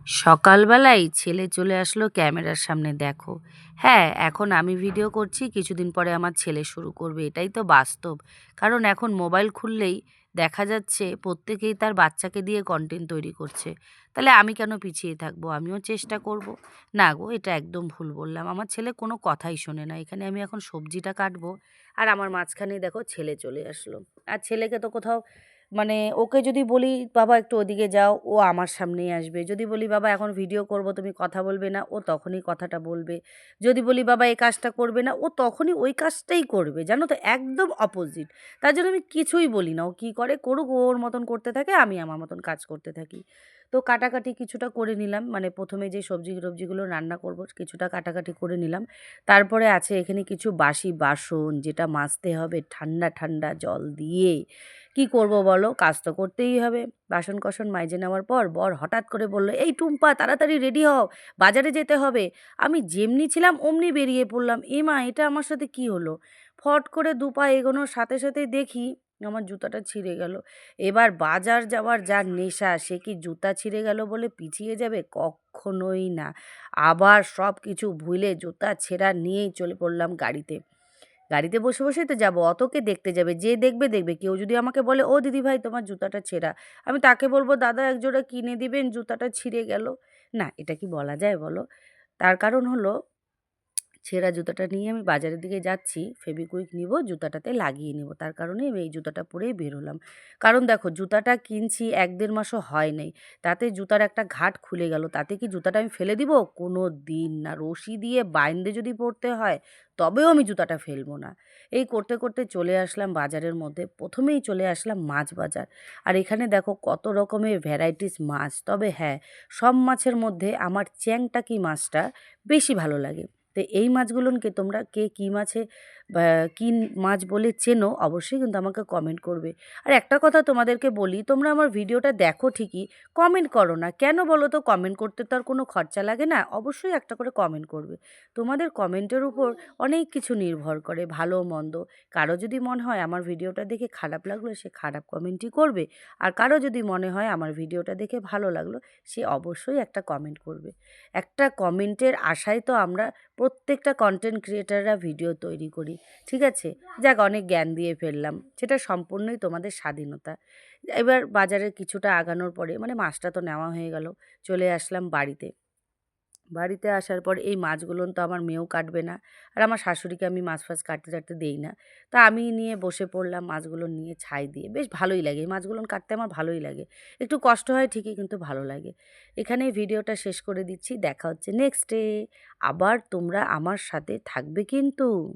সকালবেলায় ছেলে চলে আসলো ক্যামেরার সামনে দেখো। হ্যাঁ, এখন আমি ভিডিও করছি, কিছুদিন পরে আমার ছেলে শুরু করবে। এটাই তো বাস্তব। কারণ এখন মোবাইল খুললেই দেখা যাচ্ছে প্রত্যেকেই তার বাচ্চাকে দিয়ে কনটেন্ট তৈরি করছে। তাহলে আমি কেন পিছিয়ে থাকবো? আমিও চেষ্টা করব। না গো, এটা একদম ভুল বললাম। আমার ছেলে কোনো কথাই শোনে না। এখানে আমি এখন সবজিটা কাটবো আর আমার মাঝখানেই দেখো ছেলে চলে আসলো। আর ছেলেকে তো কোথাও মানে ওকে যদি বলি বাবা একটু ওদিকে যাও, ও আমার সামনেই আসবে। যদি বলি বাবা এখন ভিডিও করব তুমি কথা বলবে না, ও তখনই কথাটা বলবে। যদি বলি বাবা এই কাজটা করবে না, ও তখনই ওই কাজটাই করবে। জানো তো, একদম অপোজিট। তার জন্য আমি কিছুই বলি না। ও কী করে করুক, ও ওর মতন করতে থাকে, আমি আমার মতন কাজ করতে থাকি। তো কাটাকাটি কিছুটা করে নিলাম, মানে প্রথমে যে সবজি টবজিগুলো রান্না করব কিছুটা কাটাকাটি করে নিলাম। তারপরে আছে এখানে কিছু বাসি বাসন, যেটা মাজতে হবে ঠান্ডা ঠান্ডা জল দিয়ে। কি করব বলো, কাজ তো করতেই হবে। বাসন কোসন মাইজে নেওয়ার পর বর হঠাৎ করে বলল, এই টুম্পা তাড়াতাড়ি রেডি হও, বাজারে যেতে হবে। আমি যেমনি ছিলাম অমনি বেরিয়ে পড়লাম। মা, এটা আমার সাথে কি হলো? ফট করে দুপা এগোনোর সাথে সাথেই দেখি আমার জুতাটা ছিঁড়ে গেল। এবার বাজার যাওয়ার যার নেশা, সে কি জুতা ছিঁড়ে গেল বলে পিছিয়ে যাবে? কখনোই না। আবার সব কিছু ভুলে জুতা ছেঁড়া নিয়েই চলে পড়লাম গাড়িতে। গাড়িতে বসে বসেই তো যাবো, অত কে দেখতে যাবে? যে দেখবে দেখবে। কেউ যদি আমাকে বলে, ও দিদিভাই তোমার জুতাটা ছেঁড়া, আমি তাকে বলবো দাদা একজোড়া কিনে দিবেন, জুতাটা ছিঁড়ে গেল। না, এটা কি বলা যায় বলো? তার কারণ হলো, ছেঁড়া জুতাটা নিয়ে আমি বাজারের দিকে যাচ্ছি, ফেবিকুইক নিব, জুতাটাতে লাগিয়ে নেব। তার কারণে আমি এই জুতাটা পরেই বের হলাম। কারণ দেখো, জুতাটা কিনছি ১-১.৫ মাসও হয় নাই, তাতে জুতার একটা ঘাট খুলে গেল। তাতে কি জুতাটা আমি ফেলে দিব? কোনো দিন না। রশি দিয়ে বাইন্ধে যদি পরতে হয় তবেও আমি জুতাটা ফেলবো না। এই করতে করতে চলে আসলাম বাজারের মধ্যে। প্রথমেই চলে আসলাম মাছ বাজার। আর এখানে দেখো কত রকমের ভ্যারাইটিস মাছ। তবে হ্যাঁ, সব মাছের মধ্যে আমার চ্যাংটাকি মাছটা বেশি ভালো লাগে। তো এই মাছগুলোকে তোমরা কে কী মাছে বা কী মাছ বলে চেনো, অবশ্যই কিন্তু আমাকে কমেন্ট করবে। আর একটা কথা তোমাদেরকে বলি, তোমরা আমার ভিডিওটা দেখো ঠিকই, কমেন্ট করো না কেন বলো তো? কমেন্ট করতে তো আর কোনো খরচা লাগে না। অবশ্যই একটা করে কমেন্ট করবে। তোমাদের কমেন্টের উপর অনেক কিছু নির্ভর করে, ভালো মন্দ। কারো যদি মনে হয় আমার ভিডিওটা দেখে খারাপ লাগলো, সে খারাপ কমেন্টই করবে। আর কারো যদি মনে হয় আমার ভিডিওটা দেখে ভালো লাগলো, সে অবশ্যই একটা কমেন্ট করবে। একটা কমেন্টের আশায় তো আমরা প্রত্যেকটা কন্টেন্ট ক্রিয়েটাররা ভিডিও তৈরি করি। ঠিক আছে? যাক, অনেক জ্ঞান দিয়ে ফেললাম। সেটা সম্পূর্ণই তোমাদের স্বাধীনতা। এবার বাজারে কিছুটা আগানোর পরে, মানে মাছটা তো নেওয়া হয়ে গেল, চলে আসলাম বাড়িতে। বাড়িতে আসার পর এই মাছগুলো তো আমার মেয়েও কাটবে না। আর আমার শাশুড়িকে আমি মাছ ফাছ কাটতে টাটতে দেই না। তা আমি নিয়ে বসে পড়লাম মাছগুলো নিয়ে ছাই দিয়ে। বেশ ভালোই লাগে। এই মাছগুলো কাটতে আমার ভালোই লাগে। একটু কষ্ট হয় ঠিকই, কিন্তু ভালো লাগে। এখানেই ভিডিওটা শেষ করে দিচ্ছি। দেখা হচ্ছে নেক্সট ডে। আবার তোমরা আমার সাথে থাকবে কিন্তু।